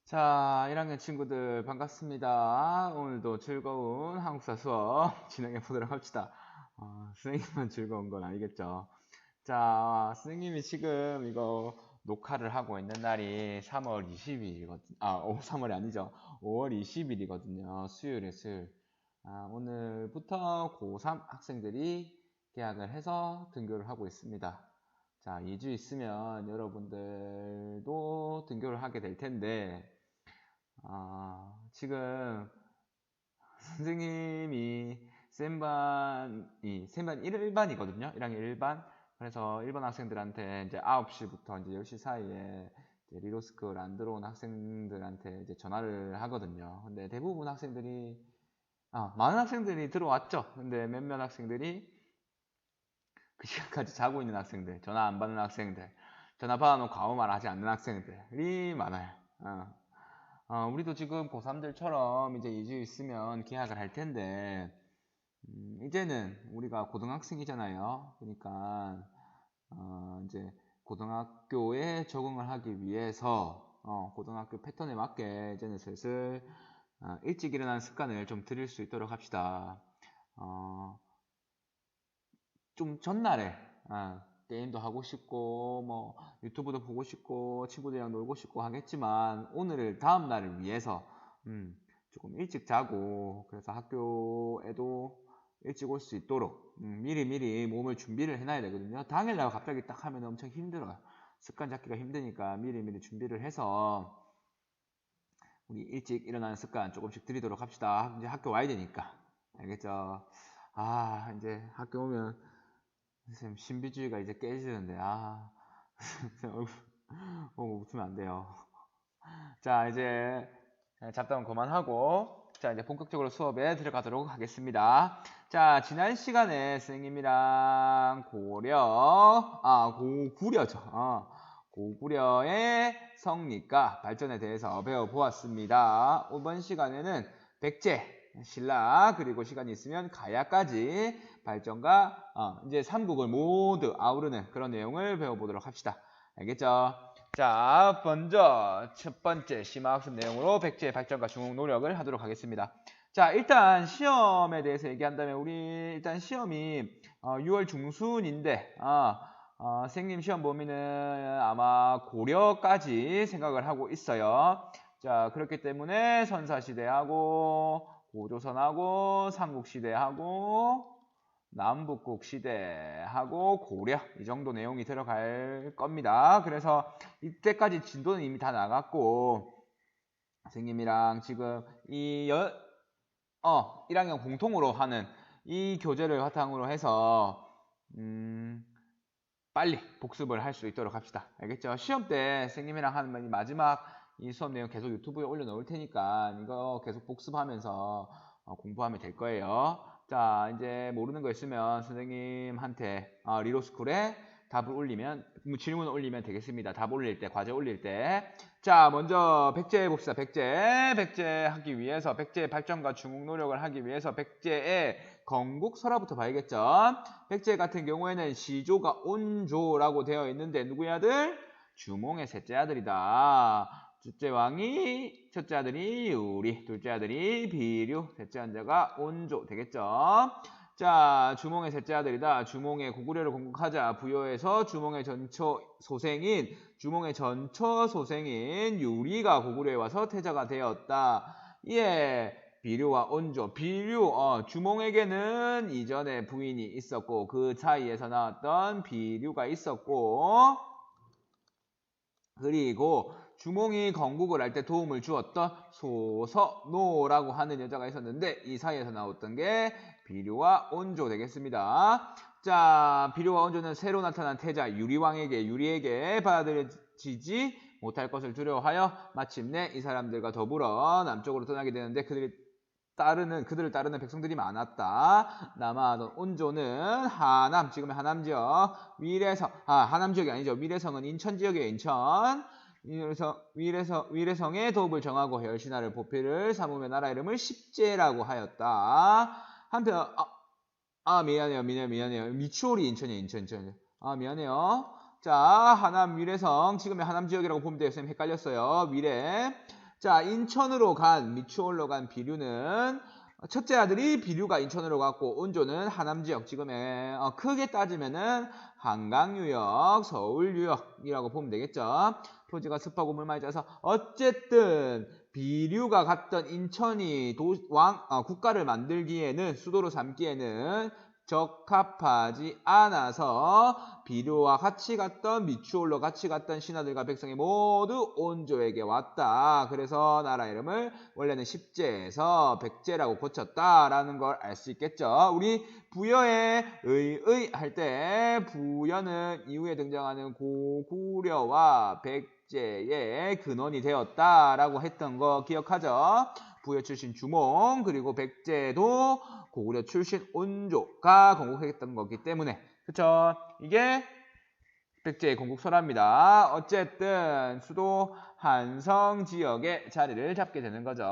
자, 1학년 친구들 반갑습니다. 오늘도 즐거운 한국사 수업 진행해 보도록 합시다. 선생님만 즐거운 건 아니겠죠. 자, 선생님이 지금 이거 녹화를 하고 있는 날이 3월 20일이거든요. 3월이 아니죠. 5월 20일이거든요. 수요일에 수요일. 오늘부터 고3 학생들이 개학을 해서 등교를 하고 있습니다. 자, 2주 있으면 여러분들도 등교를 하게 될 텐데, 지금 선생님이 쌤반 1반이거든요. 1학년 1반. 그래서 1반 학생들한테 이제 9시부터 이제 10시 사이에 이제 리로스쿨 안 들어온 학생들한테 이제 전화를 하거든요. 근데 대부분 학생들이, 많은 학생들이 들어왔죠. 근데 몇몇 학생들이 그 시간까지 자고 있는 학생들, 전화 안 받는 학생들, 전화 받아놓고 아무 말 하지 않는 학생들이 많아요. 우리도 지금 고3들처럼 이제 2주 있으면 개학을 할 텐데, 이제는 우리가 고등학생이잖아요. 그러니까, 이제 고등학교에 적응을 하기 위해서, 고등학교 패턴에 맞게 이제는 슬슬 일찍 일어나는 습관을 좀 들일 수 있도록 합시다. 좀 전날에, 게임도 하고 싶고 뭐 유튜브도 보고 싶고 친구들이랑 놀고 싶고 하겠지만 오늘을 다음 날을 위해서 조금 일찍 자고 그래서 학교에도 일찍 올 수 있도록 미리미리 몸을 준비를 해놔야 되거든요. 당일날 갑자기 딱 하면 엄청 힘들어요. 습관 잡기가 힘드니까 미리미리 준비를 해서 우리 일찍 일어나는 습관 조금씩 들이도록 합시다. 이제 학교 와야 되니까. 알겠죠? 이제 학교 오면 선생님 신비주의가 이제 깨지는데 선생님 얼굴 웃으면 안 돼요. 자, 이제 잡담은 그만하고 자, 이제 본격적으로 수업에 들어가도록 하겠습니다. 자, 지난 시간에 선생님이랑 고구려죠. 고구려의 성립과 발전에 대해서 배워보았습니다. 이번 시간에는 백제, 신라, 그리고 시간이 있으면 가야까지 발전과 이제 삼국을 모두 아우르는 그런 내용을 배워보도록 합시다. 알겠죠? 자, 먼저 첫 번째 심화학습 내용으로 백제의 발전과 중흥 노력을 하도록 하겠습니다. 자, 일단 시험에 대해서 얘기한다면 우리 일단 시험이 6월 중순인데 선생님 시험 범위는 아마 고려까지 생각을 하고 있어요. 자, 그렇기 때문에 선사시대하고 고조선하고 삼국시대하고 남북국 시대하고 고려 이 정도 내용이 들어갈 겁니다. 그래서 이때까지 진도는 이미 다 나갔고 선생님이랑 지금 1학년 공통으로 하는 이 교재를 바탕으로 해서 빨리 복습을 할 수 있도록 합시다. 알겠죠? 시험 때 선생님이랑 하는 마지막 이 수업 내용 계속 유튜브에 올려놓을 테니까 이거 계속 복습하면서 공부하면 될 거예요. 자, 이제 모르는 거 있으면 선생님한테 리로스쿨에 답을 올리면 질문을 올리면 되겠습니다. 답 올릴 때, 과제 올릴 때. 자, 먼저 백제 봅시다. 백제 하기 위해서 백제의 발전과 중흥 노력을 하기 위해서 백제의 건국 설화부터 봐야겠죠. 백제 같은 경우에는 시조가 온조라고 되어 있는데 누구의 아들? 주몽의 셋째 아들이다. 첫째 아들이 유리, 둘째 아들이 비류, 셋째 한자가 온조 되겠죠. 자, 주몽의 셋째 아들이다. 주몽의 고구려를 건국하자. 부여해서 주몽의 전처 소생인 유리가 고구려에 와서 태자가 되었다. 예, 비류와 온조. 주몽에게는 이전에 부인이 있었고 그 사이에서 나왔던 비류가 있었고 그리고 주몽이 건국을 할 때 도움을 주었던 소서노라고 하는 여자가 있었는데 이 사이에서 나왔던 게 비류와 온조 되겠습니다. 자, 비류와 온조는 새로 나타난 태자 유리에게 받아들여지지 못할 것을 두려워하여 마침내 이 사람들과 더불어 남쪽으로 떠나게 되는데 그들을 따르는 백성들이 많았다. 남아하던 온조는 하남, 지금의 하남 지역, 하남 지역이 아니죠. 위례성은 인천 지역이에요. 인천. 위례성의 도읍을 정하고 혈신하를 보필을 삼으며 나라 이름을 십제라고 하였다. 한편 미안해요. 미추홀이 인천이에요. 인천. 미안해요. 자, 하남 위례성, 지금의 하남 지역이라고 보면 돼요. 선생님 헷갈렸어요. 위례. 자, 인천으로 간 미추홀로 간 비류는 첫째 아들이 비류가 인천으로 갔고 온조는 하남 지역 지금의 크게 따지면은 한강유역, 서울유역이라고 보면 되겠죠. 토지가 습하고 물 많이 쪄서 어쨌든 비류가 갔던 인천이 국가를 만들기에는 수도로 삼기에는 적합하지 않아서 비류와 같이 갔던 미추홀로 같이 갔던 신하들과 백성이 모두 온조에게 왔다. 그래서 나라 이름을 원래는 십제에서 백제라고 고쳤다라는 걸 알 수 있겠죠. 우리 부여의 의의 할 때 부여는 이후에 등장하는 고구려와 백제의 근원이 되었다라고 했던 거 기억하죠? 부여 출신 주몽 그리고 백제도 고구려 출신 온조가 건국했던 거기 때문에 그쵸? 이게 백제의 건국설화입니다. 어쨌든 수도 한성 지역에 자리를 잡게 되는 거죠.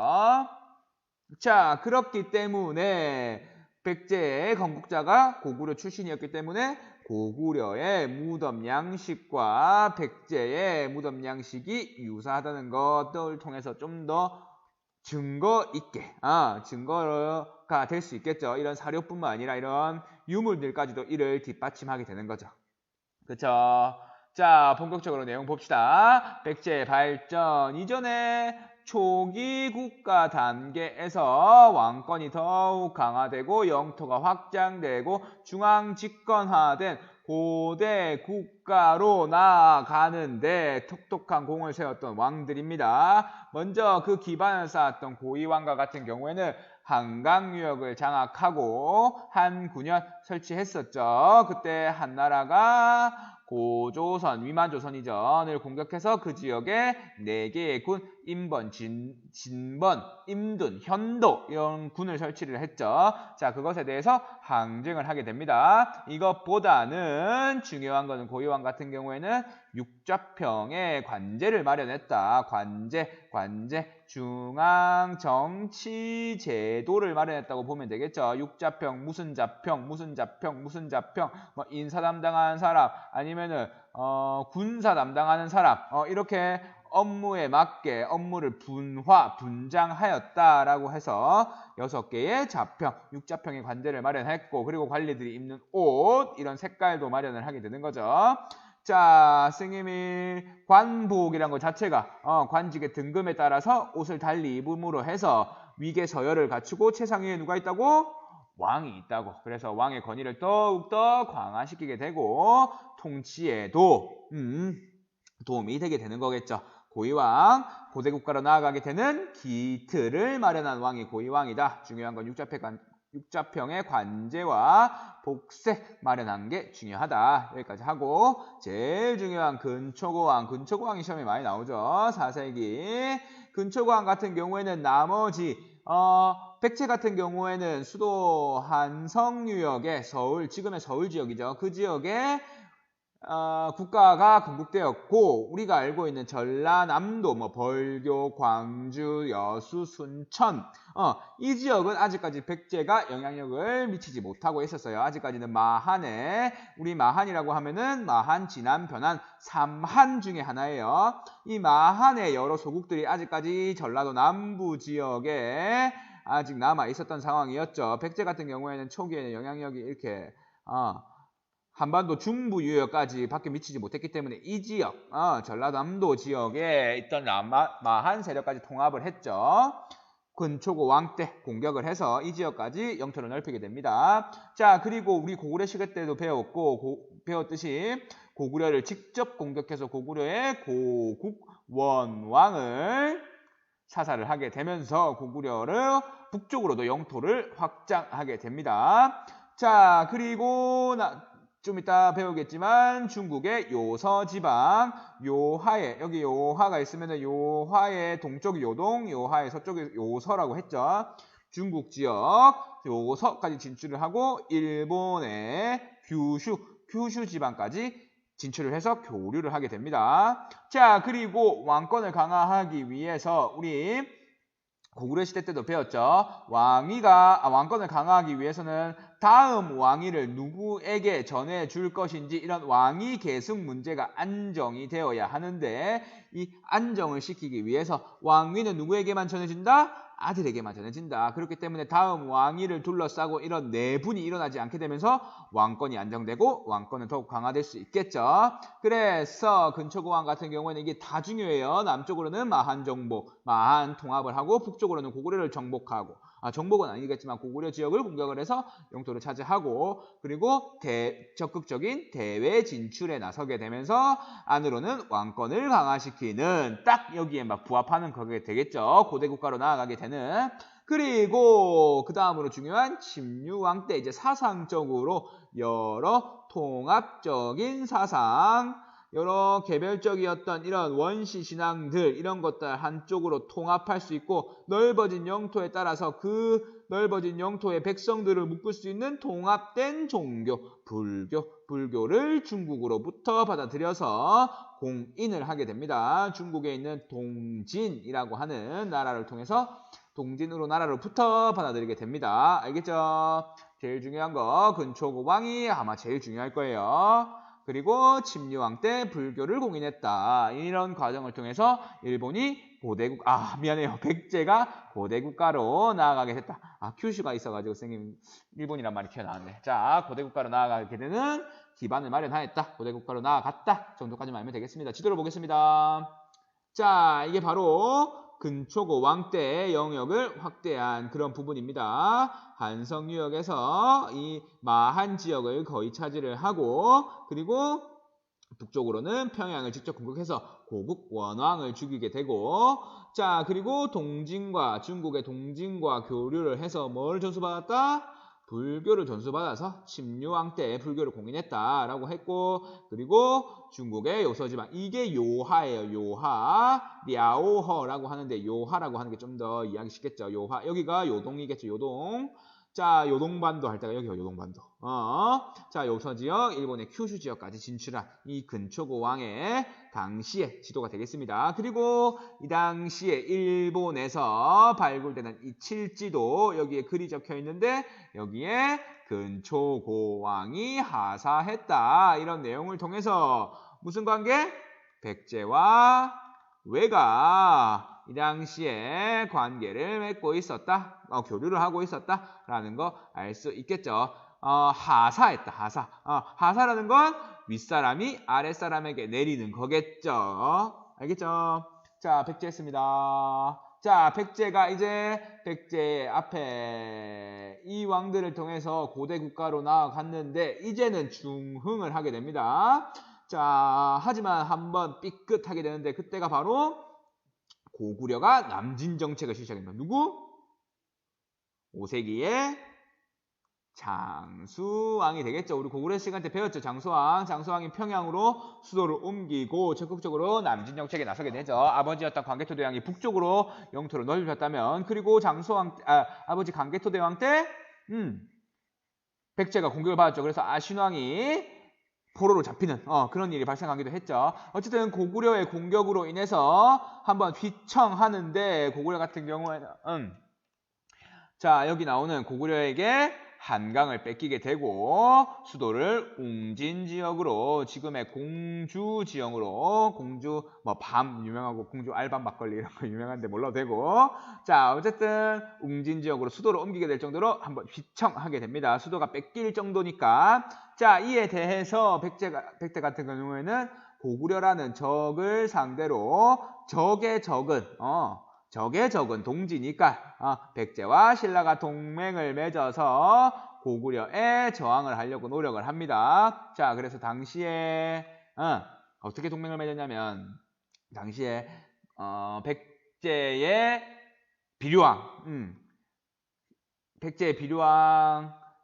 자, 그렇기 때문에 백제의 건국자가 고구려 출신이었기 때문에 고구려의 무덤 양식과 백제의 무덤 양식이 유사하다는 것을 통해서 좀 더 증거 있게 증거가 될 수 있겠죠. 이런 사료뿐만 아니라 이런 유물들까지도 이를 뒷받침하게 되는 거죠. 그쵸? 자, 본격적으로 내용 봅시다. 백제 발전 이전에 초기 국가 단계에서 왕권이 더욱 강화되고 영토가 확장되고 중앙 집권화된 고대 국가로 나아가는데 톡톡한 공을 세웠던 왕들입니다. 먼저 그 기반을 쌓았던 고이왕과 같은 경우에는 한강유역을 장악하고 한 9년 설치했었죠. 그때 한나라가 고조선, 위만조선이전을 공격해서 그 지역에 4개의 군, 임번, 진번, 임둔, 현도 이런 군을 설치를 했죠. 자, 그것에 대해서 항쟁을 하게 됩니다. 이것보다는 중요한 것은 고이왕 같은 경우에는 육좌평에 관제를 마련했다. 관제, 중앙정치제도를 마련했다고 보면 되겠죠. 육좌평, 무슨 자평, 뭐 인사 담당하는 사람, 아니면은 군사 담당하는 사람, 이렇게 업무에 맞게 업무를 분장하였다라고 해서 6개의 자평, 육자평의 관제를 마련했고, 그리고 관리들이 입는 옷, 이런 색깔도 마련을 하게 되는 거죠. 자, 스님이 관복이란 것 자체가 관직의 등급에 따라서 옷을 달리 입음으로 해서 위계 서열을 갖추고 최상위에 누가 있다고? 왕이 있다고. 그래서 왕의 권위를 더욱더 강화시키게 되고 통치에도 도움이 되게 되는 거겠죠. 고이왕, 고대국가로 나아가게 되는 기틀을 마련한 왕이 고이왕이다. 중요한 건 육자평의 관제와 복색 마련한 게 중요하다. 여기까지 하고 제일 중요한 근초고왕이 시험에 많이 나오죠. 4세기 근초고왕 같은 경우에는 나머지 백제 같은 경우에는 수도 한성유역의 서울, 지금의 서울 지역이죠. 그 지역에 국가가 건국되었고 우리가 알고 있는 전라남도, 벌교, 광주, 여수, 순천 이 지역은 아직까지 백제가 영향력을 미치지 못하고 있었어요. 아직까지는 마한에 우리 마한이라고 하면은 마한, 진안, 변한 3한 중에 하나예요. 이 마한의 여러 소국들이 아직까지 전라도 남부 지역에 아직 남아 있었던 상황이었죠. 백제 같은 경우에는 초기에는 영향력이 이렇게 한반도 중부 유역까지 밖에 미치지 못했기 때문에 이 지역, 전라남도 지역에 있던 마한 세력까지 통합을 했죠. 근초고 왕 때 공격을 해서 이 지역까지 영토를 넓히게 됩니다. 자, 그리고 우리 고구려 시대 때도 배웠듯이 고구려를 직접 공격해서 고구려의 고국원왕을 사살을 하게 되면서 고구려를 북쪽으로도 영토를 확장하게 됩니다. 자, 그리고 좀 이따 배우겠지만 중국의 요서지방, 요하에, 여기 요하가 있으면 요하의 동쪽이 요동, 요하의 서쪽이 요서라고 했죠. 중국 지역 요서까지 진출을 하고 일본의 규슈 지방까지 진출을 해서 교류를 하게 됩니다. 자, 그리고 왕권을 강화하기 위해서 우리 고구려 시대 때도 배웠죠. 왕권을 강화하기 위해서는 다음 왕위를 누구에게 전해줄 것인지 이런 왕위 계승 문제가 안정이 되어야 하는데 이 안정을 시키기 위해서 왕위는 누구에게만 전해진다? 아들에게만 전해진다. 그렇기 때문에 다음 왕위를 둘러싸고 이런 내분이 일어나지 않게 되면서 왕권이 안정되고 왕권은 더욱 강화될 수 있겠죠. 그래서 근초고왕 같은 경우에는 이게 다 중요해요. 남쪽으로는 마한 정복, 마한 통합을 하고 북쪽으로는 고구려를 정복하고 정복은 아니겠지만 고구려 지역을 공격을 해서 영토를 차지하고 그리고 적극적인 대외 진출에 나서게 되면서 안으로는 왕권을 강화시키는 딱 여기에 막 부합하는 거게 되겠죠. 고대 국가로 나아가게 되는. 그리고 그 다음으로 중요한 침류왕 때 이제 사상적으로 여러 통합적인 사상 여러 개별적이었던 이런 원시 신앙들 이런 것들 한쪽으로 통합할 수 있고 넓어진 영토에 따라서 그 넓어진 영토의 백성들을 묶을 수 있는 통합된 종교 불교를 중국으로부터 받아들여서 공인을 하게 됩니다. 중국에 있는 동진이라고 하는 나라를 통해서 동진으로 나라로부터 받아들이게 됩니다. 알겠죠? 제일 중요한 거 근초고왕이 아마 제일 중요할 거예요. 그리고 침류왕 때 불교를 공인했다. 이런 과정을 통해서 일본이 백제가 고대국가로 나아가게 됐다. 큐슈가 있어가지고 선생님 일본이란 말이 튀어나왔네. 자, 고대국가로 나아가게 되는 기반을 마련하였다. 고대국가로 나아갔다. 정도까지만 알면 되겠습니다. 지도를 보겠습니다. 자, 이게 바로 근초고 왕 때의 영역을 확대한 그런 부분입니다. 한성유역에서 이 마한 지역을 거의 차지를 하고 그리고 북쪽으로는 평양을 직접 공격해서 고국 원왕을 죽이게 되고 자 그리고 중국의 동진과 교류를 해서 뭘 전수받았다? 불교를 전수받아서 침류왕 때 불교를 공인했다라고 했고 그리고 중국의 요서지방 이게 요하예요. 요하, 랴오허라고 하는데 요하라고 하는 게 좀 더 이해하기 쉽겠죠. 요하 여기가 요동이겠죠. 요동. 자 요동반도 할 때가 여기가 요동반도. 자 요서지역 일본의 큐슈 지역까지 진출한 이 근초고 왕의 당시의 지도가 되겠습니다. 그리고 이 당시에 일본에서 발굴되는 이 칠지도 여기에 글이 적혀 있는데 여기에 근초고 왕이 하사했다. 이런 내용을 통해서 무슨 관계? 백제와 왜가 이 당시에 관계를 맺고 있었다. 교류를 하고 있었다라는 거 알 수 있겠죠. 하사했다. 하사. 하사라는 건 윗사람이 아랫사람에게 내리는 거겠죠. 알겠죠? 자, 백제 했습니다. 자, 백제가 이제 백제 앞에 이 왕들을 통해서 고대 국가로 나아갔는데 이제는 중흥을 하게 됩니다. 자, 하지만 한번 삐끗하게 되는데 그때가 바로 고구려가 남진 정책을 실시합니다. 누구? 5세기의 장수왕이 되겠죠. 우리 고구려 시간 때 배웠죠. 장수왕이 평양으로 수도를 옮기고 적극적으로 남진 정책에 나서게 되죠. 아버지였던 광개토대왕이 북쪽으로 영토를 넓혔다면 그리고 아버지 광개토대왕 때 백제가 공격을 받았죠. 그래서 아신왕이 포로로 잡히는 그런 일이 발생하기도 했죠. 어쨌든 고구려의 공격으로 인해서 한번 휘청하는데 고구려 같은 경우에는 자 여기 나오는 고구려에게 한강을 뺏기게 되고 수도를 웅진 지역으로 지금의 공주 지역으로 공주 밤 유명하고 공주 알밤 막걸리 이런 거 유명한데 몰라도 되고 자 어쨌든 웅진 지역으로 수도를 옮기게 될 정도로 한번 휘청하게 됩니다. 수도가 뺏길 정도니까 자 이에 대해서 백제 같은 경우에는 고구려라는 적을 상대로 적의 적은 동지니까 백제와 신라가 동맹을 맺어서 고구려에 저항을 하려고 노력을 합니다. 자, 그래서 당시에 어떻게 동맹을 맺었냐면 당시에 백제의 비류왕,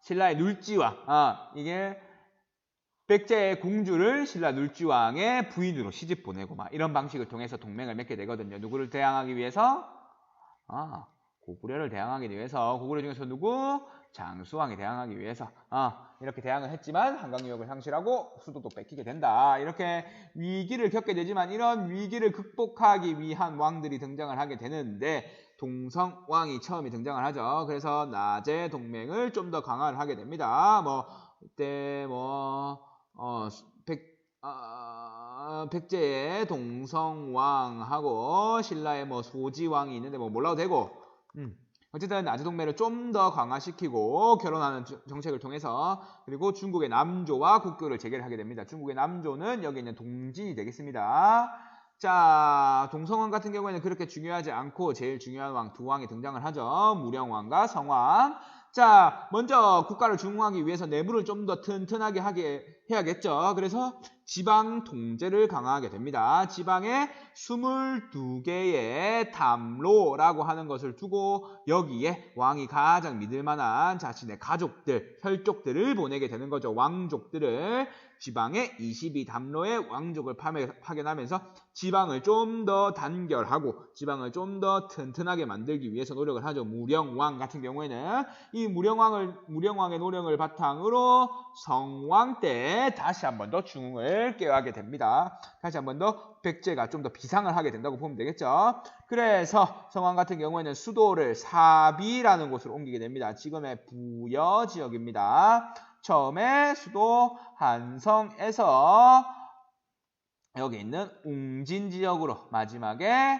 신라의 눌지왕, 이게 백제의 공주를 신라 눌지왕의 부인으로 시집 보내고 막 이런 방식을 통해서 동맹을 맺게 되거든요. 누구를 대항하기 위해서? 고구려를 대항하기 위해서. 고구려 중에서 누구? 장수왕이 대항하기 위해서. 이렇게 대항을 했지만 한강 유역을 상실하고 수도도 뺏기게 된다. 이렇게 위기를 겪게 되지만 이런 위기를 극복하기 위한 왕들이 등장을 하게 되는데 동성왕이 처음에 등장을 하죠. 그래서 나제 동맹을 좀 더 강화를 하게 됩니다. 뭐 이때 백제의 동성왕하고 신라의 뭐 소지왕이 있는데 뭐 몰라도 되고 어쨌든 나제 동맹을 좀 더 강화시키고 결혼하는 정책을 통해서 그리고 중국의 남조와 국교를 재개를 하게 됩니다. 중국의 남조는 여기 있는 동진이 되겠습니다. 자, 동성왕 같은 경우에는 그렇게 중요하지 않고 제일 중요한 왕 두 왕이 등장을 하죠. 무령왕과 성왕. 자, 먼저 국가를 중흥하기 위해서 내부를 좀 더 튼튼하게 하게 해야겠죠. 그래서 지방 통제를 강화하게 됩니다. 지방에 22개의 담로라고 하는 것을 두고 여기에 왕이 가장 믿을 만한 자신의 가족들, 혈족들을 보내게 되는 거죠. 왕족들을. 지방에 22담로의 왕족을 파견하면서 지방을 좀 더 단결하고 지방을 좀 더 튼튼하게 만들기 위해서 노력을 하죠. 무령왕 같은 경우에는 이 무령왕의 노력을 바탕으로 성왕 때 다시 한 번 더 중흥을 꾀하게 됩니다. 다시 한 번 더 백제가 좀 더 비상을 하게 된다고 보면 되겠죠. 그래서 성왕 같은 경우에는 수도를 사비라는 곳으로 옮기게 됩니다. 지금의 부여 지역입니다. 처음에 수도 한성에서 여기 있는 웅진 지역으로 마지막에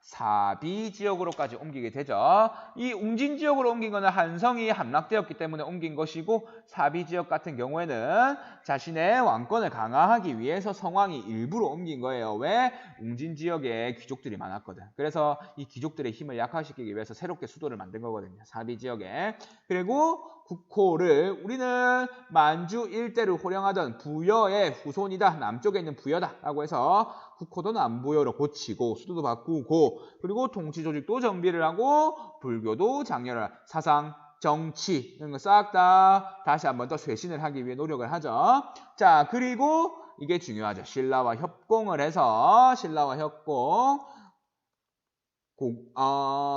사비 지역으로까지 옮기게 되죠. 이 웅진 지역으로 옮긴 것은 한성이 함락되었기 때문에 옮긴 것이고 사비 지역 같은 경우에는 자신의 왕권을 강화하기 위해서 성왕이 일부러 옮긴 거예요. 왜? 웅진 지역에 귀족들이 많았거든. 그래서 이 귀족들의 힘을 약화시키기 위해서 새롭게 수도를 만든 거거든요. 사비 지역에. 그리고 국호를 우리는 만주 일대를 호령하던 부여의 후손이다. 남쪽에 있는 부여다 라고 해서 국호도 남부여로 고치고 수도도 바꾸고 그리고 통치 조직도 정비를 하고 불교도 장려를 사상, 정치 이런 거 싹 다 다시 한 번 더 쇄신을 하기 위해 노력을 하죠. 자, 그리고 이게 중요하죠. 신라와 협공을 해서 신라와 협공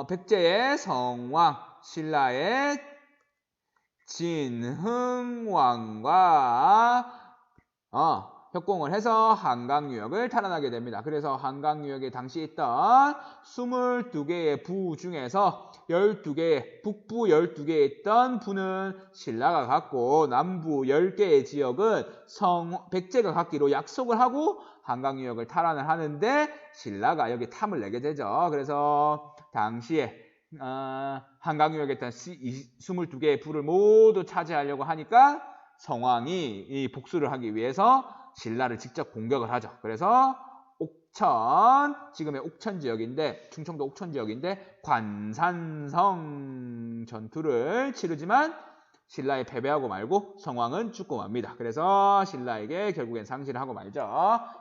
백제의 성왕, 신라의 진흥왕과 협공을 해서 한강유역을 탈환하게 됩니다. 그래서 한강유역에 당시 있던 22개의 부 중에서 12개, 북부 12개에 있던 부는 신라가 갖고 남부 10개의 지역은 백제가 갖기로 약속을 하고 한강유역을 탈환을 하는데 신라가 여기 탐을 내게 되죠. 그래서 당시에 한강유역에 있던 22개의 부를 모두 차지하려고 하니까 성왕이 이 복수를 하기 위해서 신라를 직접 공격을 하죠. 그래서 옥천, 지금의 옥천 지역인데 충청도 옥천 지역인데 관산성 전투를 치르지만 신라에 패배하고 말고 성왕은 죽고 맙니다. 그래서 신라에게 결국엔 상실을 하고 말죠.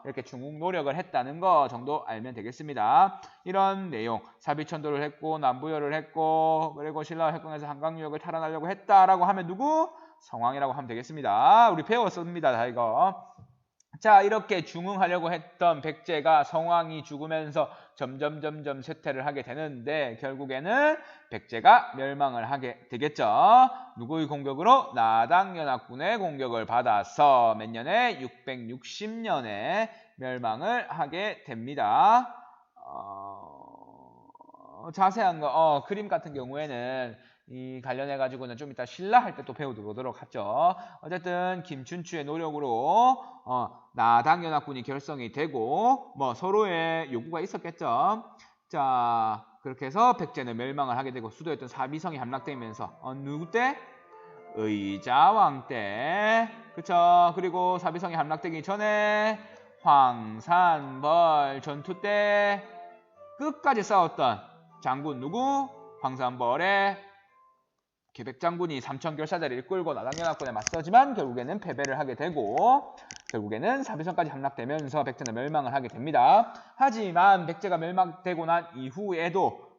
이렇게 중국 노력을 했다는 거 정도 알면 되겠습니다. 이런 내용, 사비천도를 했고 남부여를 했고 그리고 신라와 협공해서 한강유역을 탈환하려고 했다라고 하면 누구? 성왕이라고 하면 되겠습니다. 우리 배웠습니다. 다 이거. 자, 이렇게 중흥하려고 했던 백제가 성왕이 죽으면서 점점 쇠퇴를 하게 되는데 결국에는 백제가 멸망을 하게 되겠죠. 누구의 공격으로? 나당연합군의 공격을 받아서 몇 년에? 660년에 멸망을 하게 됩니다. 자세한 거, 그림 같은 경우에는 이 관련해 가지고는 좀 이따 신라 할 때 또 배워보도록 하죠. 어쨌든 김춘추의 노력으로 나당연합군이 결성이 되고 뭐 서로의 요구가 있었겠죠. 자, 그렇게 해서 백제는 멸망을 하게 되고 수도였던 사비성이 함락되면서 누구 때? 의자왕 때. 그쵸? 그리고 사비성이 함락되기 전에 황산벌 전투 때 끝까지 싸웠던 장군 누구? 황산벌의 계백장군이 삼천결사대를 이끌고 나당연합군에 맞서지만 결국에는 패배를 하게 되고 결국에는 사비성까지 함락되면서 백제는 멸망을 하게 됩니다. 하지만 백제가 멸망되고 난 이후에도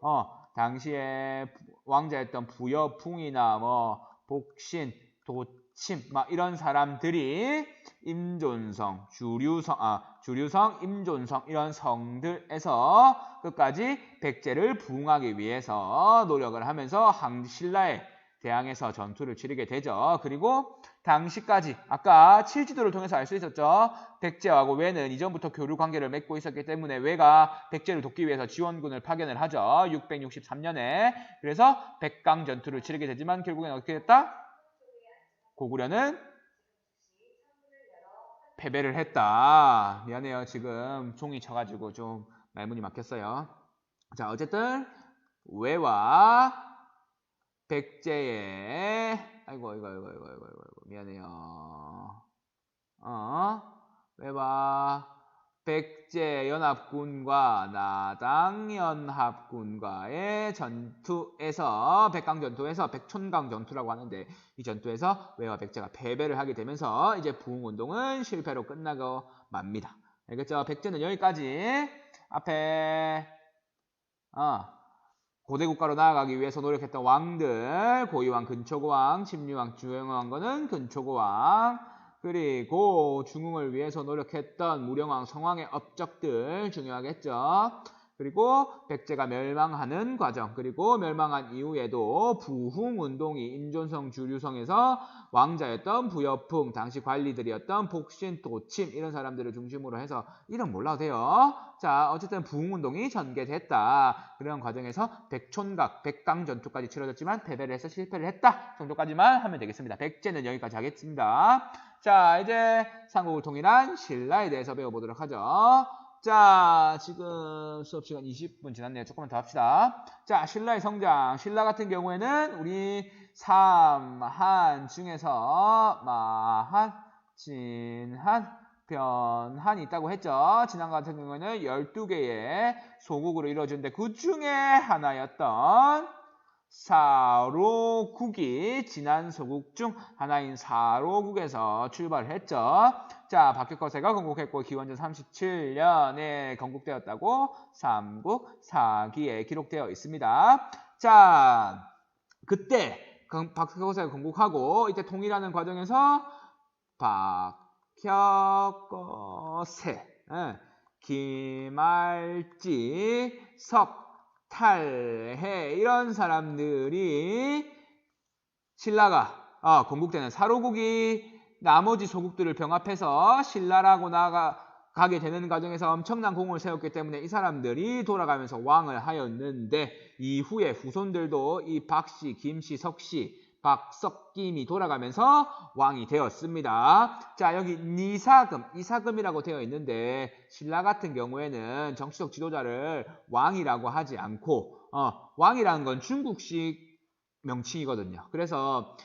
당시에 왕자였던 부여풍이나 뭐 복신, 도침 막 이런 사람들이 임존성, 주류성, 임존성 이런 성들에서 끝까지 백제를 부흥하기 위해서 노력을 하면서 신라의 대항해서 전투를 치르게 되죠. 그리고 당시까지 아까 칠지도를 통해서 알 수 있었죠. 백제하고 왜는 이전부터 교류 관계를 맺고 있었기 때문에 왜가 백제를 돕기 위해서 지원군을 파견을 하죠. 663년에. 그래서 백강 전투를 치르게 되지만 결국엔 어떻게 됐다? 고구려는 패배를 했다. 미안해요. 지금 종이 쳐가지고 좀 말문이 막혔어요. 자, 어쨌든 왜와 백제의 아이고 미안해요. 왜와 백제 연합군과 나당 연합군과의 전투에서 백강 전투에서 백촌강 전투라고 하는데 이 전투에서 왜와 백제가 패배를 하게 되면서 이제 부흥운동은 실패로 끝나고 맙니다. 알겠죠? 백제는 여기까지 앞에 고대 국가로 나아가기 위해서 노력했던 왕들 고이왕, 근초고왕, 침류왕, 주영왕거는 근초고왕 그리고 중흥을 위해서 노력했던 무령왕, 성왕의 업적들 중요하겠죠. 그리고 백제가 멸망하는 과정 그리고 멸망한 이후에도 부흥운동이 인존성, 주류성에서 왕자였던 부여풍, 당시 관리들이었던 복신, 도침 이런 사람들을 중심으로 해서 이름 몰라도 돼요. 자, 어쨌든 부흥운동이 전개됐다. 그런 과정에서 백촌각, 백강 전투까지 치러졌지만 패배를 해서 실패를 했다. 정도까지만 하면 되겠습니다. 백제는 여기까지 하겠습니다. 자, 이제 삼국을 통일한 신라에 대해서 배워보도록 하죠. 자, 지금 수업시간 20분 지났네요. 조금만 더 합시다. 자, 신라의 성장. 신라 같은 경우에는 우리 삼한 중에서 마한, 진한, 변한이 있다고 했죠. 진한 같은 경우에는 12개의 소국으로 이루어지는데 그 중에 하나였던 사로국이 진한 소국 중 하나인 사로국에서 출발을 했죠. 자, 박격거세가 건국했고 기원전 37년에 건국되었다고 삼국 사기에 기록되어 있습니다. 자, 그때 박격거세가 건국하고 이때 통일하는 과정에서 박격거세, 김말지, 석탈해 이런 사람들이 신라가 건국되는 사로국이 나머지 소국들을 병합해서 신라라고 나아가게 되는 과정에서 엄청난 공을 세웠기 때문에 이 사람들이 돌아가면서 왕을 하였는데 이후에 후손들도 이 박씨, 김씨, 석씨, 박석김이 돌아가면서 왕이 되었습니다. 자, 여기 니사금, 이사금이라고 되어 있는데 신라 같은 경우에는 정치적 지도자를 왕이라고 하지 않고 왕이라는 건 중국식 명칭이거든요. 그래서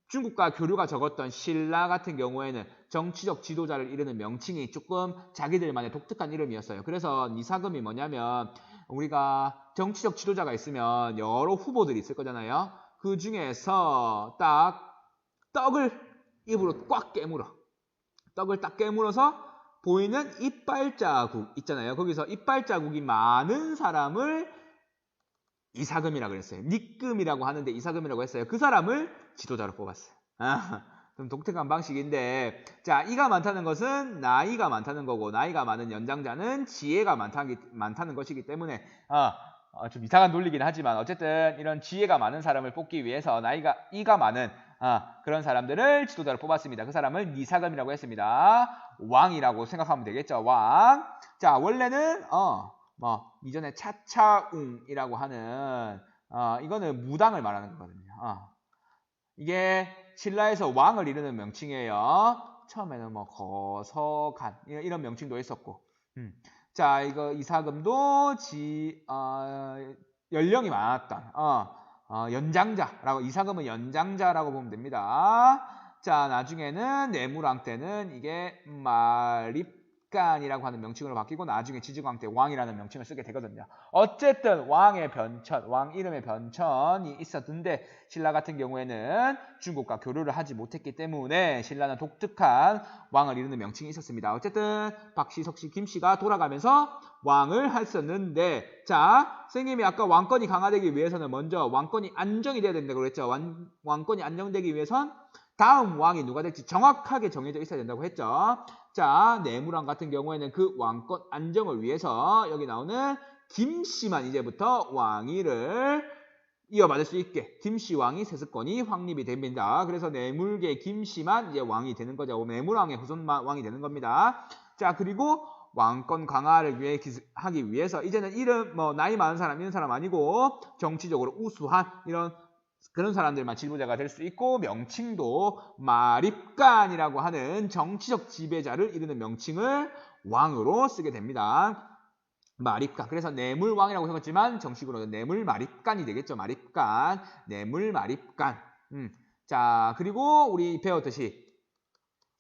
중국과 교류가 적었던 신라 같은 경우에는 정치적 지도자를 이르는 명칭이 조금 자기들만의 독특한 이름이었어요. 그래서 니사금이 뭐냐면 우리가 정치적 지도자가 있으면 여러 후보들이 있을 거잖아요. 그 중에서 딱 떡을 입으로 꽉 깨물어. 떡을 딱 깨물어서 보이는 이빨 자국 있잖아요. 거기서 이빨 자국이 많은 사람을 이사금이라고 그랬어요. 닉금이라고 하는데 이사금이라고 했어요. 그 사람을 지도자로 뽑았어요. 좀 독특한 방식인데, 자, 이가 많다는 것은 나이가 많다는 거고, 나이가 많은 연장자는 지혜가 많다는 것이기 때문에 좀 이상한 논리긴 하지만 어쨌든 이런 지혜가 많은 사람을 뽑기 위해서 이가 많은 그런 사람들을 지도자로 뽑았습니다. 그 사람을 니사금이라고 했습니다. 왕이라고 생각하면 되겠죠. 왕. 자, 원래는 이전에 차차웅이라고 하는 이거는 무당을 말하는 거거든요. 이게 신라에서 왕을 이루는 명칭이에요. 처음에는 거서간 이런 명칭도 있었고. 자, 이거 이사금도 연령이 많았던 연장자라고, 이사금은 연장자라고 보면 됩니다. 자, 나중에는 내무랑 때는 이게 마립간이라고 하는 명칭으로 바뀌고 나중에 지지광 때 왕이라는 명칭을 쓰게 되거든요. 어쨌든 왕의 변천, 왕 이름의 변천이 있었는데 신라 같은 경우에는 중국과 교류를 하지 못했기 때문에 신라는 독특한 왕을 이루는 명칭이 있었습니다. 어쨌든 박씨, 석씨, 김씨가 돌아가면서 왕을 했었는데, 자, 선생님이 아까 왕권이 강화되기 위해서는 먼저 왕권이 안정이 돼야 된다고 그랬죠. 왕권이 안정되기 위해선 다음 왕이 누가 될지 정확하게 정해져 있어야 된다고 했죠. 자, 내무랑 같은 경우에는 그 왕권 안정을 위해서 여기 나오는 김씨만 이제부터 왕위를 이어받을 수 있게 김씨 왕이 세습권이 확립이 됩니다. 그래서 내물계 김씨만 이제 왕이 되는 거죠. 내물왕의 후손 왕이 되는 겁니다. 자, 그리고 왕권 강화를 하기 위해서 이제는 이름 뭐 나이 많은 사람 이런 사람 아니고 정치적으로 우수한 이런 그런 사람들만 지도자가 될 수 있고 명칭도 마립간이라고 하는 정치적 지배자를 이르는 명칭을 왕으로 쓰게 됩니다. 마립간. 그래서 내물왕이라고 적었지만 정식으로는 내물마립간이 되겠죠. 마립간. 내물마립간. 자, 그리고 우리 배웠듯이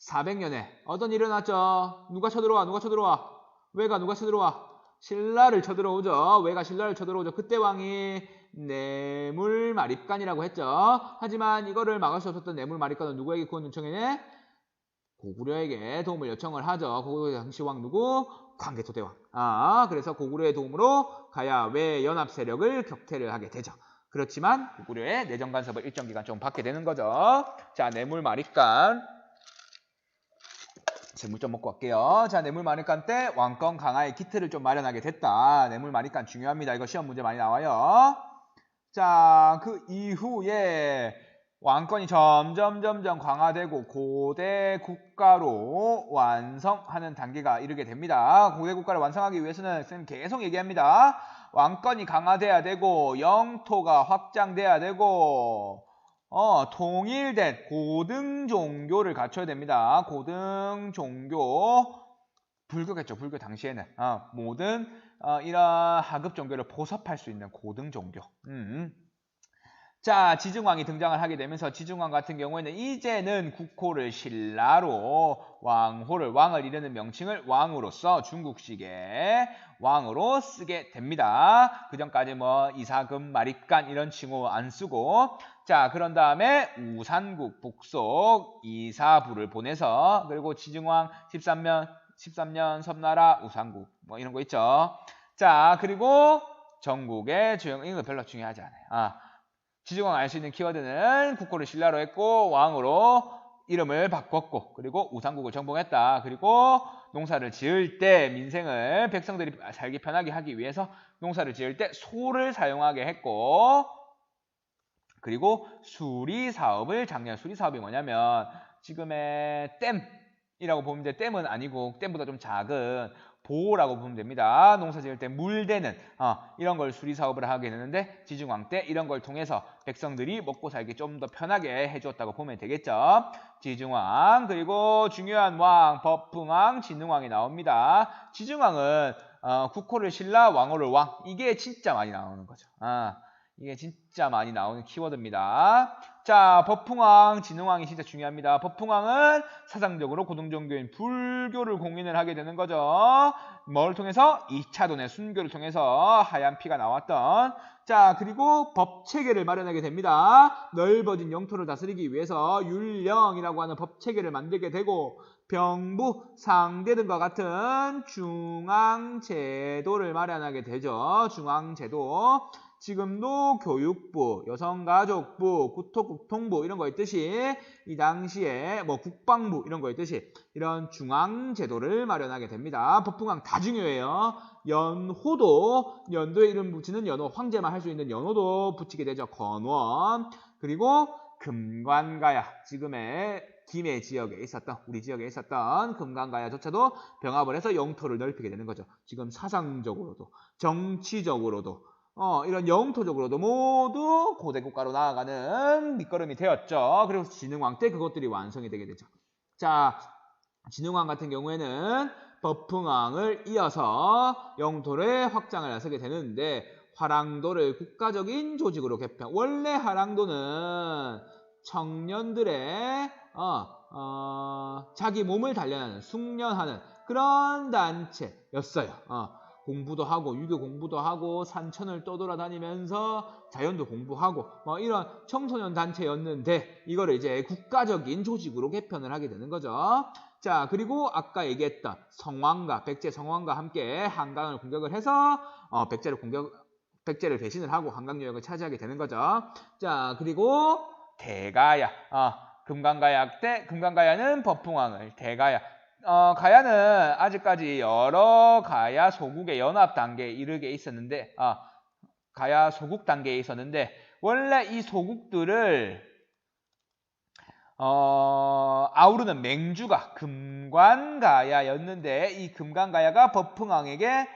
400년에 어떤 일이 일어났죠? 누가 쳐들어와? 누가 쳐들어와? 왜가 누가 쳐들어와? 신라를 쳐들어오죠. 왜가 신라를 쳐들어오죠. 그때 왕이 내물마립간이라고 했죠. 하지만 이거를 막을 수 없었던 내물마립간은 누구에게 구원 요청했네? 고구려에게 도움을 요청을 하죠. 고구려 당시 왕 누구? 광개토대왕. 그래서 고구려의 도움으로 가야 외 연합 세력을 격퇴를 하게 되죠. 그렇지만 고구려의 내정 간섭을 일정 기간 좀 받게 되는 거죠. 자, 내물마립간. 물 좀 먹고 갈게요. 자, 내물마립간 때 왕권 강화의 기틀을 좀 마련하게 됐다. 내물마립간 중요합니다. 이거 시험 문제 많이 나와요. 자, 그 이후에 왕권이 점점 강화되고 고대 국가로 완성하는 단계가 이르게 됩니다. 고대 국가를 완성하기 위해서는 선생님 계속 얘기합니다. 왕권이 강화돼야 되고 영토가 확장돼야 되고 통일된 고등 종교를 갖춰야 됩니다. 고등 종교 불교겠죠. 불교 당시에는 모든 이런 하급 종교를 보섭할 수 있는 고등 종교. 자, 지증왕이 등장을 하게 되면서 지증왕 같은 경우에는 이제는 국호를 신라로 왕을 이르는 명칭을 왕으로서 중국식의 왕으로 쓰게 됩니다. 그 전까지 뭐 이사금, 마립간 이런 칭호 안 쓰고 자, 그런 다음에 우산국 북속 이사부를 보내서 그리고 지증왕 13년 섬나라 우산국 뭐 이런 거 있죠. 자, 그리고 전국의 주영 이거 별로 중요하지 않아요. 지증왕 알 수 있는 키워드는 국호를 신라로 했고 왕으로 이름을 바꿨고 그리고 우상국을 정복했다. 그리고 농사를 지을 때 민생을 백성들이 살기 편하게 하기 위해서 농사를 지을 때 소를 사용하게 했고 그리고 수리사업을 작년 수리사업이 뭐냐면 지금의 댐이라고 보면 돼. 댐은 아니고 댐보다 좀 작은 보호라고 보면 됩니다. 농사 지을 때 물대는 이런 걸 수리사업을 하게 되는데 지증왕 때 이런 걸 통해서 백성들이 먹고 살기 좀 더 편하게 해주었다고 보면 되겠죠. 지증왕 그리고 중요한 왕 법흥왕 진흥왕이 나옵니다. 지증왕은 국호를 신라 왕호를 왕 이게 진짜 많이 나오는 거죠. 이게 진짜 많이 나오는 키워드입니다. 자, 법흥왕, 진흥왕이 진짜 중요합니다. 법흥왕은 사상적으로 고등종교인 불교를 공인을 하게 되는 거죠. 뭘 통해서? 2차돈의 순교를 통해서 하얀 피가 나왔던 자, 그리고 법체계를 마련하게 됩니다. 넓어진 영토를 다스리기 위해서 율령이라고 하는 법체계를 만들게 되고 병부, 상대 등과 같은 중앙제도를 마련하게 되죠. 중앙제도. 지금도 교육부, 여성가족부, 국토국통부 이런 거 있듯이 이 당시에 뭐 국방부 이런 거 있듯이 이런 중앙제도를 마련하게 됩니다. 법흥왕 다 중요해요. 연호도, 연도에 이름 붙이는 연호, 황제만 할 수 있는 연호도 붙이게 되죠. 건원. 그리고 금관가야, 지금의 김해 지역에 있었던 우리 지역에 있었던 금관가야조차도 병합을 해서 영토를 넓히게 되는 거죠. 지금 사상적으로도 정치적으로도 이런 영토적으로도 모두 고대 국가로 나아가는 밑거름이 되었죠. 그리고 진흥왕 때 그것들이 완성이 되게 되죠. 자, 진흥왕 같은 경우에는 법흥왕을 이어서 영토를 확장을 나서게 되는데 화랑도를 국가적인 조직으로 개편. 원래 화랑도는 청년들의 자기 몸을 단련하는 숙련하는 그런 단체였어요. 공부도 하고 유교 공부도 하고 산천을 떠돌아다니면서 자연도 공부하고 뭐 이런 청소년 단체였는데 이거를 이제 국가적인 조직으로 개편을 하게 되는 거죠. 자, 그리고 아까 얘기했던 성왕과 백제 성왕과 함께 한강을 공격을 해서 백제를 배신을 하고 한강 유역을 차지하게 되는 거죠. 자, 그리고 대가야 금강가야 때 금강가야는 법흥왕을 대가야 가야는 아직까지 여러 가야 소국의 연합 단계에 이르게 있었는데 가야 소국 단계에 있었는데 원래 이 소국들을 아우르는 맹주가 금관가야였는데 이 금관가야가 법흥왕에게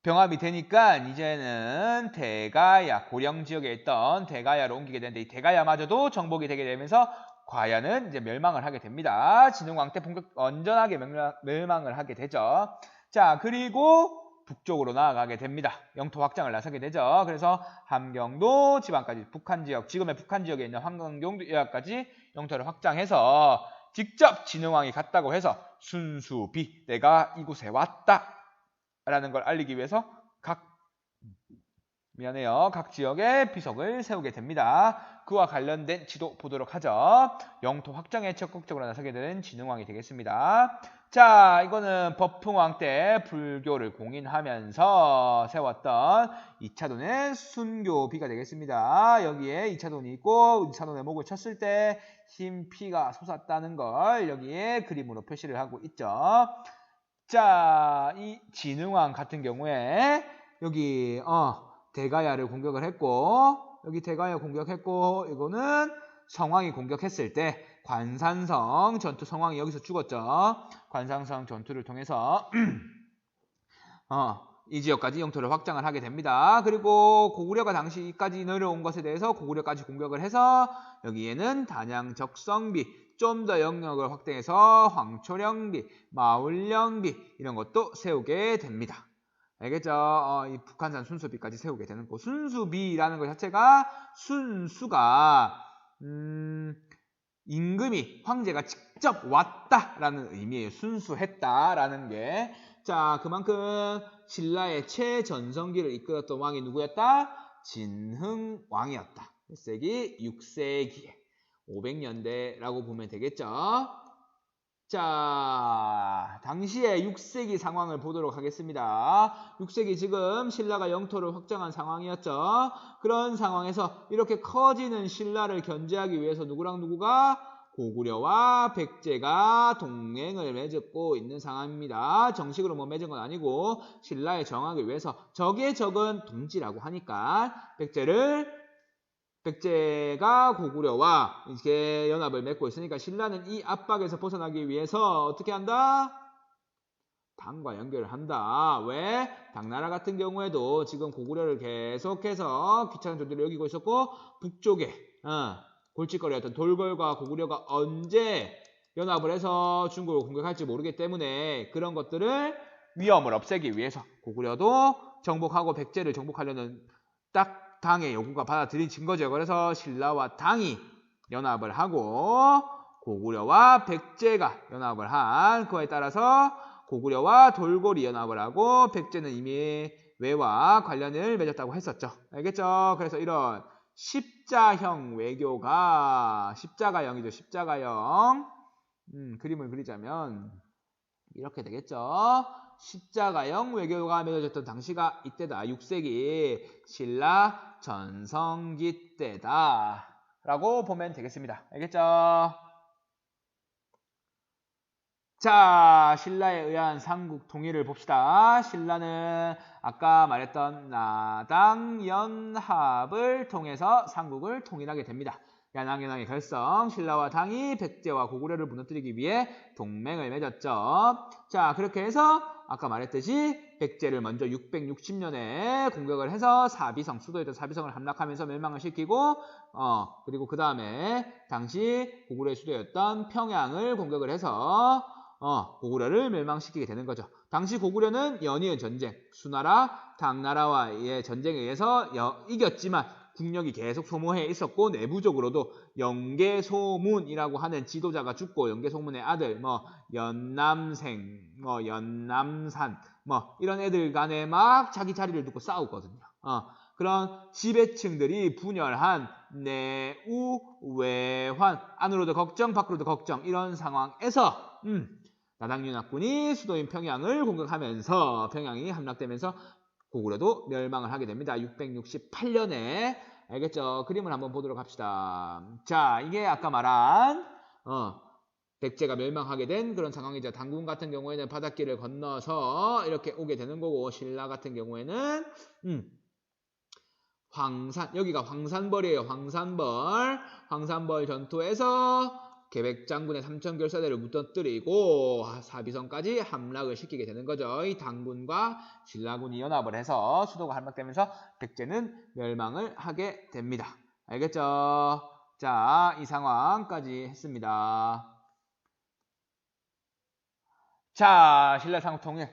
병합이 되니까 이제는 대가야, 고령 지역에 있던 대가야로 옮기게 되는데 이 대가야마저도 정복이 되게 되면서 과야는 이제 멸망을 하게 됩니다. 진흥왕 때 완전하게 멸망을 하게 되죠. 자, 그리고 북쪽으로 나아가게 됩니다. 영토 확장을 나서게 되죠. 그래서 함경도 지방까지 북한 지역, 지금의 북한 지역에 있는 함경도까지 영토를 확장해서 직접 진흥왕이 갔다고 해서 순수비, 내가 이곳에 왔다 라는 걸 알리기 위해서 각 지역에 비석을 세우게 됩니다. 그와 관련된 지도 보도록 하죠. 영토 확장에 적극적으로 나서게 되는 진흥왕이 되겠습니다. 자, 이거는 법흥왕 때 불교를 공인하면서 세웠던 2차도는 순교비가 되겠습니다. 여기에 2차돈이 있고 2차돈에 목을 쳤을 때 흰 피가 솟았다는 걸 여기에 그림으로 표시를 하고 있죠. 자, 이 진흥왕 같은 경우에 여기 대가야를 공격을 했고 여기 대가야 공격했고 이거는 성왕이 공격했을 때 관산성 전투 성왕이 여기서 죽었죠. 관산성 전투를 통해서 이 지역까지 영토를 확장을 하게 됩니다. 그리고 고구려가 당시까지 내려온 것에 대해서 고구려까지 공격을 해서 여기에는 단양 적성비 좀 더 영역을 확대해서 황초령비, 마울령비 이런 것도 세우게 됩니다. 알겠죠? 이 북한산 순수비까지 세우게 되는 거. 순수비라는 것 자체가 순수가 임금이 황제가 직접 왔다라는 의미예요. 순수했다라는 게. 자, 그만큼 신라의 최전성기를 이끌었던 왕이 누구였다? 진흥왕이었다. 몇 세기? 6세기에. 500년대라고 보면 되겠죠. 자, 당시에 6세기 상황을 보도록 하겠습니다. 6세기 지금 신라가 영토를 확장한 상황이었죠. 그런 상황에서 이렇게 커지는 신라를 견제하기 위해서 누구랑 누구가? 고구려와 백제가 동맹을 맺고 있는 상황입니다. 정식으로 뭐 맺은 건 아니고 신라의 정하기 위해서 적의 적은 동지라고 하니까 백제가 고구려와 이렇게 연합을 맺고 있으니까 신라는 이 압박에서 벗어나기 위해서 어떻게 한다? 당과 연결을 한다. 왜? 당나라 같은 경우에도 지금 고구려를 계속해서 귀찮은 존재로 여기고 있었고 북쪽에 골칫거리였던 돌궐과 고구려가 언제 연합을 해서 중국을 공격할지 모르기 때문에 그런 것들을 위험을 없애기 위해서 고구려도 정복하고 백제를 정복하려는 딱 당의 요구가 받아들여진 거죠. 그래서 신라와 당이 연합을 하고 고구려와 백제가 연합을 한 그에 따라서 고구려와 돌궐이 연합을 하고 백제는 이미 외와 관련을 맺었다고 했었죠. 알겠죠? 그래서 이런 십자형 외교가 십자가형이죠. 십자가형 그림을 그리자면 이렇게 되겠죠. 십자가형 외교가 맺어졌던 당시가 이때다. 6세기 신라 전성기 때다 라고 보면 되겠습니다. 알겠죠? 자, 신라에 의한 삼국 통일을 봅시다. 신라는 아까 말했던 나당연합을 통해서 삼국을 통일하게 됩니다. 야당연합의 결성, 신라와 당이 백제와 고구려를 무너뜨리기 위해 동맹을 맺었죠. 자, 그렇게 해서 아까 말했듯이 백제를 먼저 660년에 공격을 해서 사비성, 수도였던 사비성을 함락하면서 멸망을 시키고 그리고 그 다음에 당시 고구려의 수도였던 평양을 공격을 해서 고구려를 멸망시키게 되는 거죠. 당시 고구려는 연이은 전쟁, 수나라, 당나라와의 전쟁에 의해서 이겼지만 국력이 계속 소모해 있었고 내부적으로도 연개소문이라고 하는 지도자가 죽고 연개소문의 아들 연남생, 연남산 이런 애들 간에 막 자기 자리를 두고 싸우거든요. 그런 지배층들이 분열한 내우 외환 안으로도 걱정 밖으로도 걱정 이런 상황에서 나당연합군이 수도인 평양을 공격하면서 평양이 함락되면서 고구려도 멸망을 하게 됩니다. 668년에 알겠죠? 그림을 한번 보도록 합시다. 자, 이게 아까 말한 백제가 멸망하게 된 그런 상황이죠. 당군 같은 경우에는 바닷길을 건너서 이렇게 오게 되는 거고 신라 같은 경우에는 여기가 황산벌이에요. 황산벌 전투에서 계백 장군의 삼천결사대를 무너뜨리고 사비선까지 함락을 시키게 되는 거죠. 이 당군과 신라군이 연합을 해서 수도가 함락되면서 백제는 멸망을 하게 됩니다. 알겠죠? 자, 이 상황까지 했습니다. 자, 신라 삼국 통일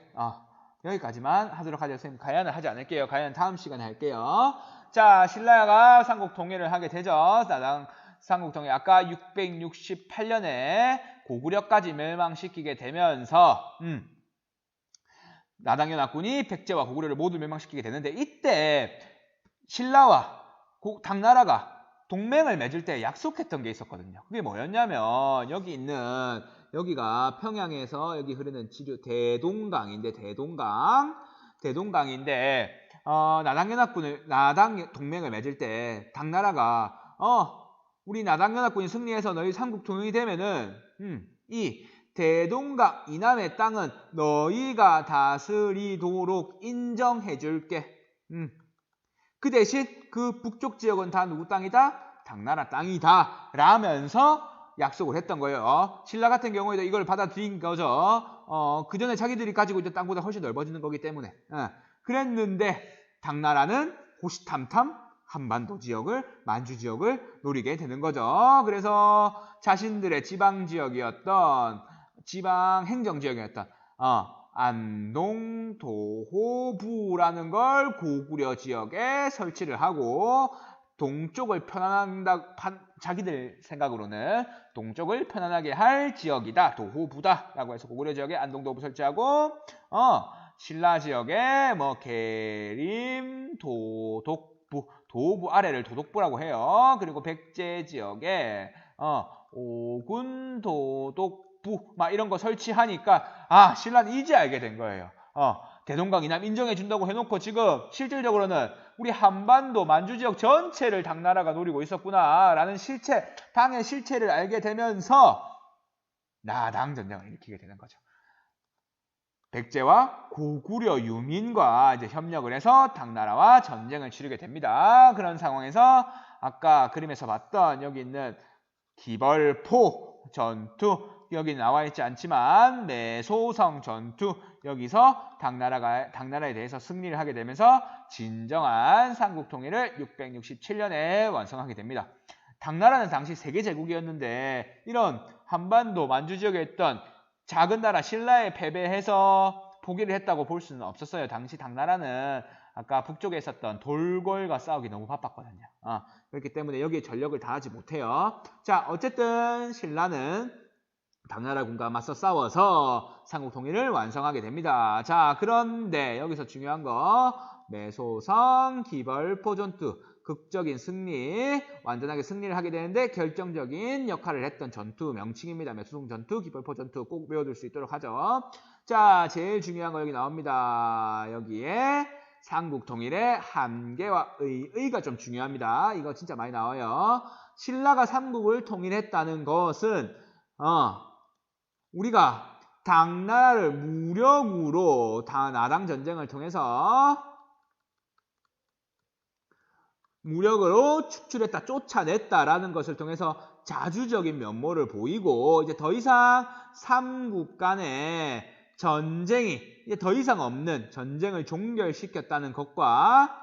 여기까지만 하도록 하죠. 선생님 가야는 하지 않을게요. 가야는 다음 시간에 할게요. 자, 신라가 삼국 통일을 하게 되죠. 삼국 통일 아까 668년에 고구려까지 멸망시키게 되면서 나당연합군이 백제와 고구려를 모두 멸망시키게 되는데 이때 신라와 당나라가 동맹을 맺을 때 약속했던 게 있었거든요. 그게 뭐였냐면 여기가 평양에서 여기 흐르는 지류 대동강인데 나당 동맹을 맺을 때 당나라가 우리 나당연합군이 승리해서 너희 삼국 통일이 되면은 이 대동강 이남의 땅은 너희가 다스리도록 인정해줄게. 그 대신 그 북쪽 지역은 다 누구 땅이다? 당나라 땅이다. 라면서 약속을 했던 거예요. 신라 같은 경우에도 이걸 받아들인 거죠. 그 전에 자기들이 가지고 있던 땅보다 훨씬 넓어지는 거기 때문에. 그랬는데 당나라는 호시탐탐 한반도 지역을, 만주 지역을 노리게 되는 거죠. 그래서 자신들의 지방 행정지역이었던 안동, 도호부라는 걸 고구려 지역에 설치를 하고 동쪽을 자기들 생각으로는 동쪽을 편안하게 할 지역이다. 도호부다라고 해서 고구려 지역에 안동, 도호부 설치하고 신라 지역에 계림, 도호부 아래를 도독부라고 해요. 그리고 백제 지역에 오군, 도독부 이런 거 설치하니까 신라는 이제 알게 된 거예요. 대동강 이남 인정해준다고 해놓고 지금 실질적으로는 우리 한반도 만주 지역 전체를 당나라가 노리고 있었구나라는 당의 실체를 알게 되면서 나당 전쟁을 일으키게 되는 거죠. 백제와 고구려 유민과 이제 협력을 해서 당나라와 전쟁을 치르게 됩니다. 그런 상황에서 아까 그림에서 봤던 여기 있는 기벌포 전투, 여기 나와 있지 않지만 매소성 전투, 여기서 당나라에 대해서 승리를 하게 되면서 진정한 삼국 통일을 667년에 완성하게 됩니다. 당나라는 당시 세계제국이었는데 이런 한반도 만주 지역에 있던 작은 나라 신라에 패배해서 포기를 했다고 볼 수는 없었어요. 당시 당나라는 아까 북쪽에 있었던 돌궐과 싸우기 너무 바빴거든요. 그렇기 때문에 여기에 전력을 다하지 못해요. 자, 어쨌든 신라는 당나라군과 맞서 싸워서 삼국 통일을 완성하게 됩니다. 자, 그런데 여기서 중요한 거 매소성 기벌포 전투, 극적인 승리, 완전하게 승리를 하게 되는데 결정적인 역할을 했던 전투 명칭입니다. 매소성 전투, 기벌포 전투 꼭 외워둘 수 있도록 하죠. 자, 제일 중요한 거 여기 나옵니다. 여기에 삼국 통일의 한계와 의가 좀 중요합니다. 이거 진짜 많이 나와요. 신라가 삼국을 통일했다는 것은 우리가 당나라를 무력으로 나당 전쟁을 통해서 무력으로 축출했다, 쫓아냈다라는 것을 통해서 자주적인 면모를 보이고 이제 더 이상 삼국 간의 전쟁이 이제 더 이상 없는 전쟁을 종결시켰다는 것과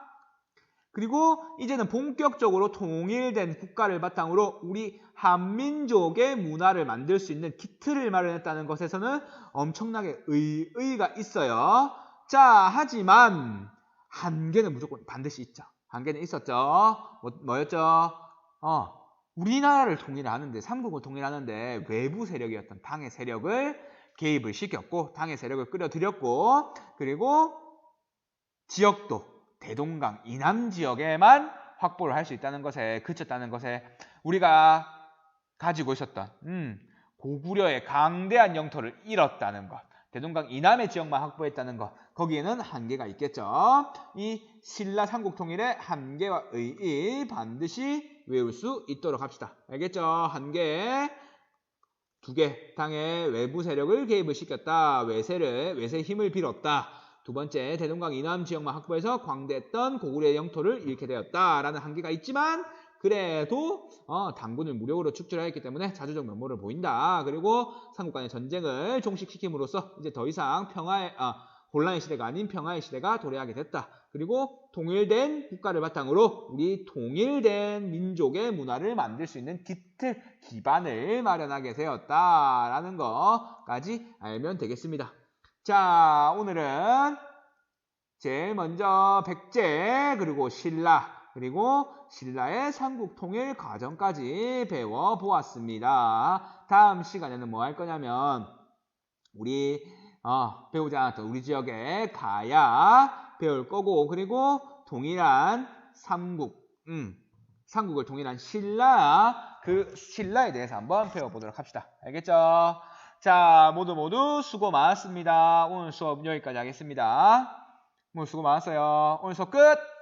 그리고 이제는 본격적으로 통일된 국가를 바탕으로 우리 한민족의 문화를 만들 수 있는 기틀을 마련했다는 것에서는 엄청나게 의의가 있어요. 자, 하지만 한계는 무조건 반드시 있죠. 한계는 있었죠. 뭐였죠? 우리나라를 통일하는데, 삼국을 통일하는데 외부 세력이었던 당의 세력을 개입을 시켰고, 당의 세력을 끌어들였고, 그리고 지역도 대동강 이남 지역에만 확보를 할 수 있다는 것에 그쳤다는 것에 우리가 가지고 있었던 고구려의 강대한 영토를 잃었다는 것, 대동강 이남의 지역만 확보했다는 것, 거기에는 한계가 있겠죠. 이 신라 삼국 통일의 한계와 의의 반드시 외울 수 있도록 합시다. 알겠죠? 한계 두 개, 당의 외부 세력을 개입을 시켰다. 외세의 힘을 빌었다. 두 번째, 대동강 이남 지역만 확보해서 광대했던 고구려의 영토를 잃게 되었다라는 한계가 있지만 그래도 당군을 무력으로 축출하였기 때문에 자주적 면모를 보인다. 그리고 삼국 간의 전쟁을 종식시킴으로써 이제 더 이상 혼란의 시대가 아닌 평화의 시대가 도래하게 됐다. 그리고 통일된 국가를 바탕으로 우리 통일된 민족의 문화를 만들 수 있는 기반을 마련하게 되었다라는 것까지 알면 되겠습니다. 자, 오늘은 제일 먼저 백제, 그리고 신라, 그리고 신라의 삼국통일 과정까지 배워보았습니다. 다음 시간에는 뭐 할 거냐면 우리 배우지 않았던 우리 지역의 가야 배울 거고, 그리고 동일한 삼국을 통일한 신라, 그 신라에 대해서 한번 배워보도록 합시다. 알겠죠? 자, 모두 수고 많았습니다. 오늘 수업 여기까지 하겠습니다. 오늘 수고 많았어요. 오늘 수업 끝!